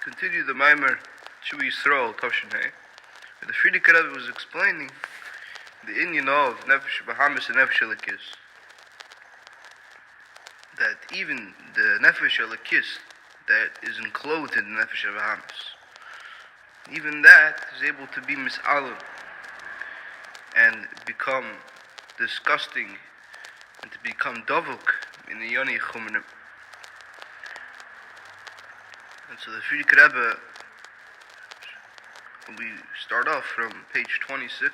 continue the Maimer to Yisrael, Toshinei, where the Frierdiker Rebbe was explaining the Indian of Nefesh Bahamis and Nefesh Elikis. That even the Nefesh Elikis that is enclosed in the Nefesh Bahamis, even that is able to be mis'alim and become disgusting and to become davuk in the Yoni Chumrim. And so the Frierdiker Rebbe, we start off from page 26,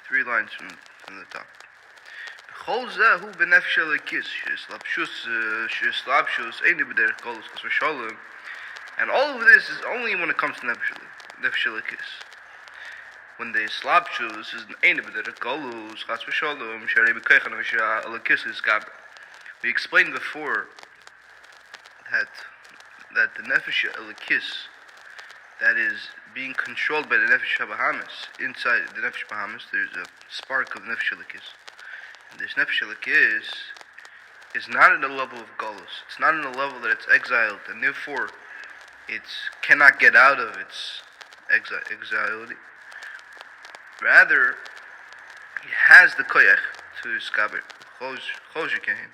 3 lines from the top. And all of this is only when it comes to Nefesh Elikis. When the slapshus is ein b'derech galus chas v'shalom sharei b'koich Nefesh Elikis is gaber. We explained before that the Nefesh Elikis that is being controlled by the Nefesh Bahamis, inside the Nefesh Bahamis there's a spark of Nefesh Elikis. And this Nefesh Elikis is not at the level of galus. It's not in the level that it's exiled, and therefore it cannot get out of its exility. Rather, he has the koyach to skaber. Choj yikein.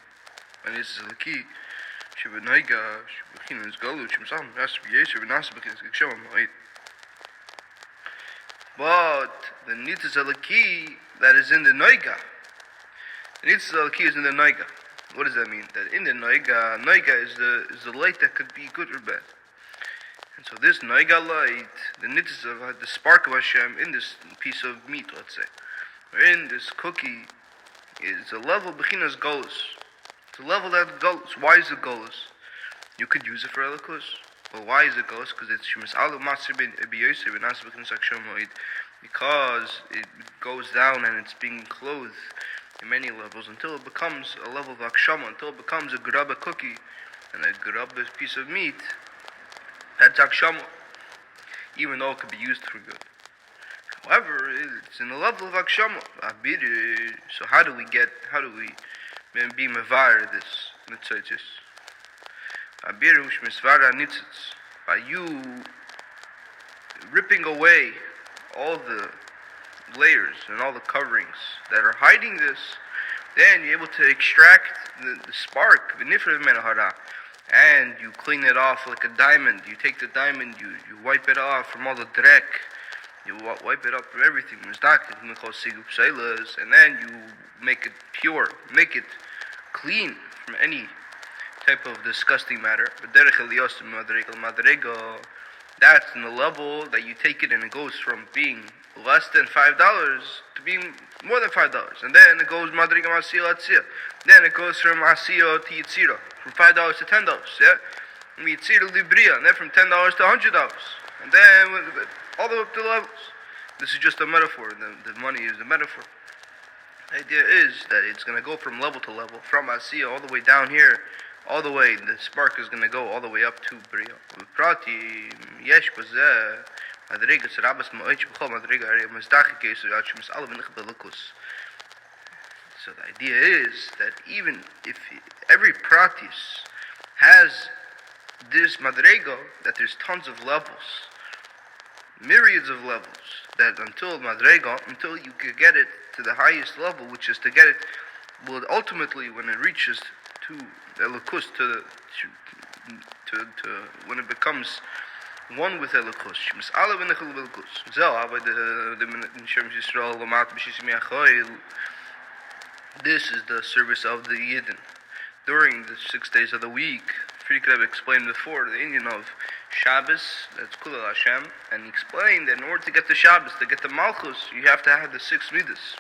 And this is the key. Shebenoiga, shebechin is galut, shemsam, nasib yesher, v'nasib bechin is gkshem ha'moed. But the nitzas alaki that is in the noiga. The nitzas alaki is in the noiga. What does that mean? That in the noiga is the light that could be good or bad. And so this noiga light, the nitzas of the spark of Hashem in this piece of meat, let's say, or in this cookie, is a level bechinas golus. It's a level that golus. Why is it golus? You could use it for elikus. Well, why is it golus? Because it's shemis alu masir ben ebiyosir ben asib bechinas akshem moed. Because it goes down and it's being clothed in many levels until it becomes a level of akshama, until it becomes a grabba cookie and a grabba piece of meat. That's akshama, even though it could be used for good. However, it's in the level of akshama. So how do we be mevar this nitzitzis? By you ripping away all the layers and all the coverings that are hiding this, then you're able to extract the spark, and you clean it off like a diamond. You take the diamond, you wipe it off from all the drek, you wipe it up from everything, and then you make it pure, make it clean from any type of disgusting matter. That's in the level that you take it and it goes from being less than $5 to being more than $5. And then it goes Madriga Masio Atzia. Then it goes from Asio to Yitzira, from $5 to $10, yeah? From Yitzira Libria, and then from $10 to $100. And then all the way up to levels. This is just a metaphor. The money is the metaphor. The idea is that it's going to go from level to level, from Asio all the way down here, all the way, the spark is going to go all the way up to Bria. Prati, yesh bazeh, madrigas rabas ma'oich b'chol madriga area mazdachike so yachim alav v'nichbelikus. So the idea is that even if every pratis has this madrego, that there's tons of levels, myriads of levels, that until you could get it to the highest level, which is to get it, well, ultimately when it reaches to Elikus, to when it becomes one with Elikus. This is the service of the Yidden during the 6 days of the week. Frierdiker Rebbe explained before the Indian of Shabbos, that's Kulal Hashem, and he explained that in order to get the Shabbos, to get the Malchus, you have to have the 6 midas,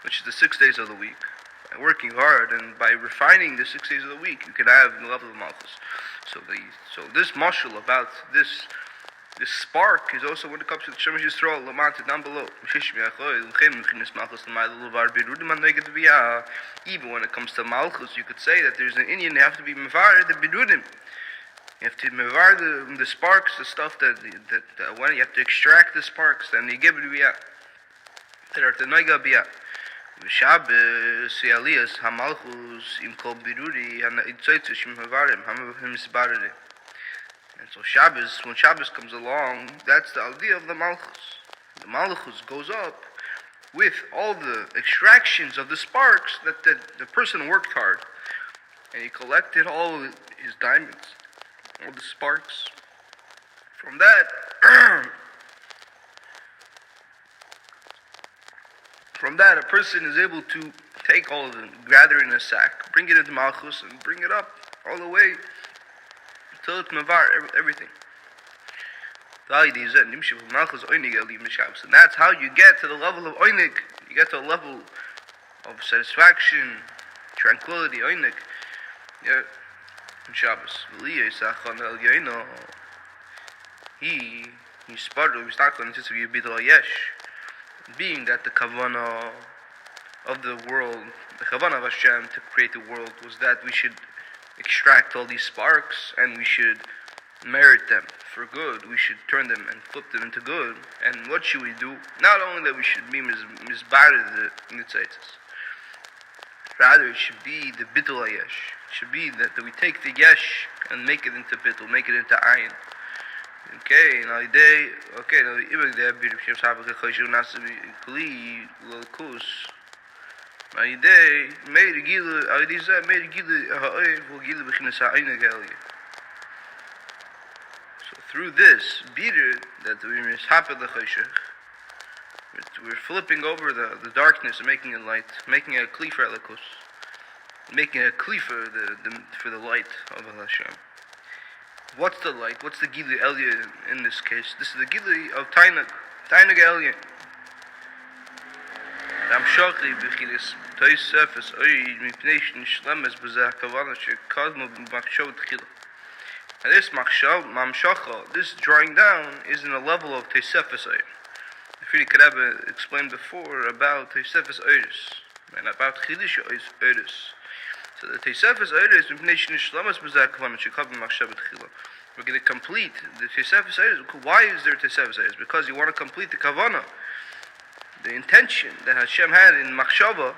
which is the 6 days of the week. By working hard and by refining the 6 days of the week, you can have the level of Malchus. So this mashal about this spark is also when it comes to the Shemesh Yisrael, Lamanta down below. Even when it comes to Malchus, you could say that there's an Indian, they have to be mevar the bidudim. You have to mevar the sparks, the stuff that when you have to extract the sparks, then you give it biyah. That are the noiga biyah. Shabbos, Yalias, Hamalchus, Im Kol Biruri, Hana Itzoitzish, Im Havarim, Hamavim Sbarade. And so Shabbos, when Shabbos comes along, that's the idea of the Malchus. The Malchus goes up with all the extractions of the sparks that the person worked hard. And he collected all his diamonds, all the sparks. From that, a person is able to take all of them, gather it in a sack, bring it into Malchus, and bring it up all the way until it's Mavar, everything. And that's how you get to the level of Oynik. You get to a level of satisfaction, tranquility, Oynik. Yeah, in Shabbos. He sputtered, we start going to be a bit of yesh. Being that the kavanah of the world, the kavanah of Hashem to create the world was that we should extract all these sparks and we should merit them for good. We should turn them and flip them into good. And what should we do? Not only that we should be misbarred the nitzaitis, rather it should be the bittul yesh. It should be that we take the yesh and make it into bittul, make it into ayin. Okay, now even there be Shem Sabbath Choshu Nasabi Kli Lokus. Now they made a gilu, made a gilu ha'oiv or gilu b'chinas ha'ayna galia. So through this bitter that we mishaped the Choshech, we're flipping over the darkness and making it light, making it a kli for Elikus, making it a kli for the light of Hashem. What's the light? What's the Gili Elia in this case? This is the Gili of Tainag Elia. Ramshochi b'chilis Toysefes Oy Mipnation Shlemes B'zeh Kavana Shekazmo B'machshov Tchila. And this Mamshocha, this drawing down, is in a level of Toysefes Oy. The Frierdiker Rebbe explained before about Toysefes Oyrus and about Chidish Oyrus. So the Tosefes Oyrus Mipnation Shlemes B'zeh Kavana Shekazmo B'machshov Tchila. We're going to complete the Tosefes Oyrus. Why is there Tosefes Oyrus? Because you want to complete the Kavanah, the intention that Hashem had in Machshava,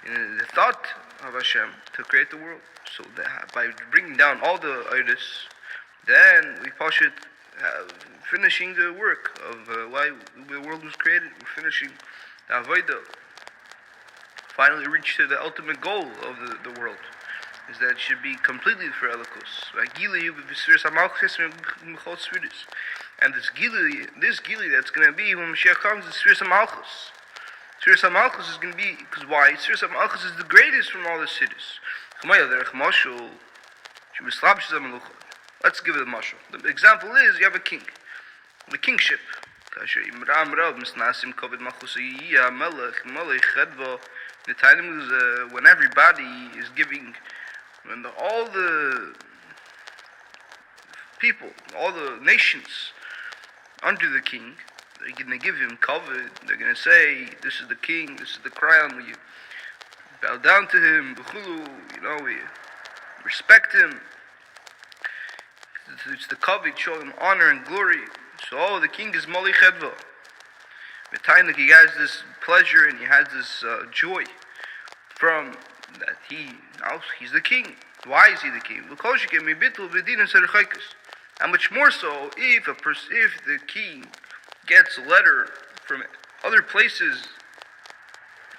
in the thought of Hashem to create the world. So that by bringing down all the Oyrus, then we should finishing the work of why the world was created. We're finishing the Avodah. Finally reach to the ultimate goal of the world, is that it should be completely for Elikus. And this Gili that's going to be when Mashiach comes is Sfiras HaMalchus. Sfiras HaMalchus is going to be, because why? Sfiras HaMalchus is the greatest from all the cities. Let's give it a mashal. The example is, you have a king, the kingship. When everybody is giving, when all the people, all the nations under the king, they're going to give him covet. They're going to say, this is the king, this is the crown, we bow down to him, we respect him. It's the covet, show him honor and glory. So, the king is Moli Chedva. The time that he has this pleasure and he has this joy from that he's the king. Why is he the king? And much more so if the king gets a letter from other places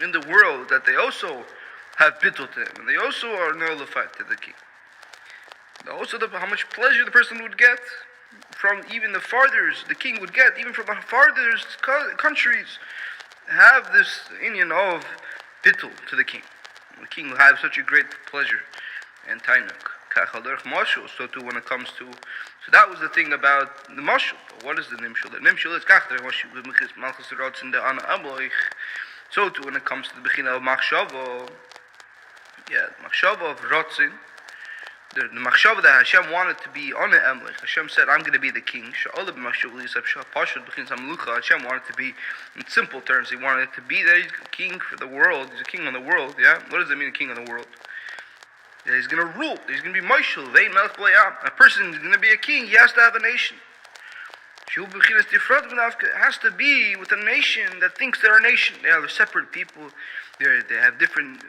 in the world that they also have bittul to him, and they also are nullified to the king. Also, how much pleasure the person would get from even the farthest, the king would get, even from the farthest countries, have this Indian of bittul to the king. The king will have such a great pleasure and tainuk. So too when it comes to, so that was the thing about the mashal. What is the nimshal? The nimshal is kachter malchus rots in the ana abloich. So too when it comes to the beginning of machshava, machshava of rotzin. The machshava that Hashem wanted to be on the emlich. Hashem said, I'm going to be the king. Hashem wanted to be, in simple terms, he wanted to be there. He's a king for the world. He's a king on the world, yeah? What does it mean, a king on the world? Yeah, he's going to rule. He's going to be Moshel. A person is going to be a king. He has to have a nation. It has to be with a nation that thinks they're a nation. They are separate people. They have different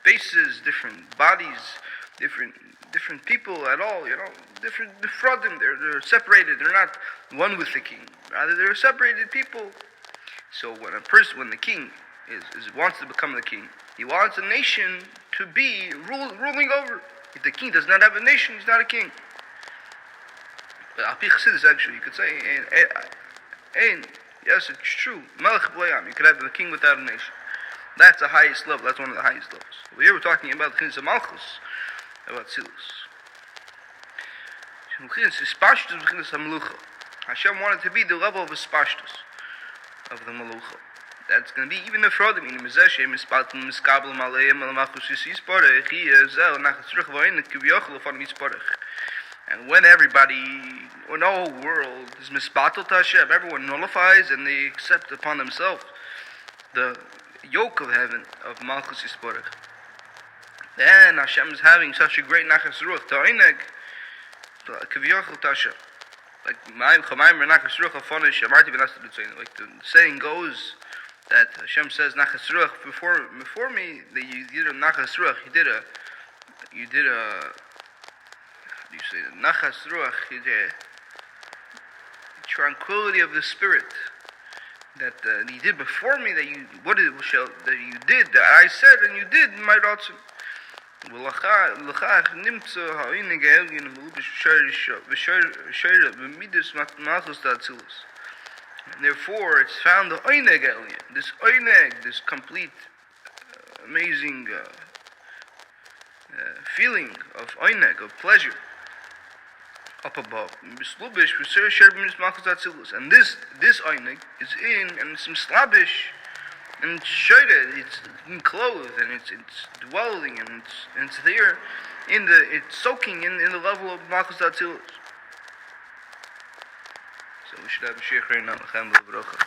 faces, different bodies, different different people at all, different befradim. They're separated. They're not one with the king. Rather, they're separated people. So when the king wants to become the king, he wants a nation to be ruling over. If the king does not have a nation, he's not a king. But Alpi Chassidus, actually, you could say, yes, it's true. Melech b'layam, you could have a king without a nation. That's the highest level. That's one of the highest levels. Here we're talking about the Chinas of Malchus, about Tzilus. Hashem wanted to be the level of Hispashtus, of the Malucha. That's going to be even the fraud. And when the whole world is misbatel to Hashem, everyone nullifies and they accept upon themselves the yoke of heaven, of Malchus Yisparach. Then Hashem is having such a great nachas ruach, ta'ineg, kivyochel to Hashem. Like the saying goes that Hashem says nachas ruach before me, that you did a nachas ruach, you did a how do you say that? Nachas ruach, you did tranquility of the spirit that you did before me, that you did, that I said and you did in my ratzon. And therefore, it's found the oineg elyon, this complete, amazing feeling of oineg, of pleasure, up above. And this oineg is in, and it's mislabish, and it's shayred, it's enclosed, and it's dwelling, and it's there, it's soaking in the level of Malchus Atzilus. So we should have a sheikh right now, L'chaim B'Bracha.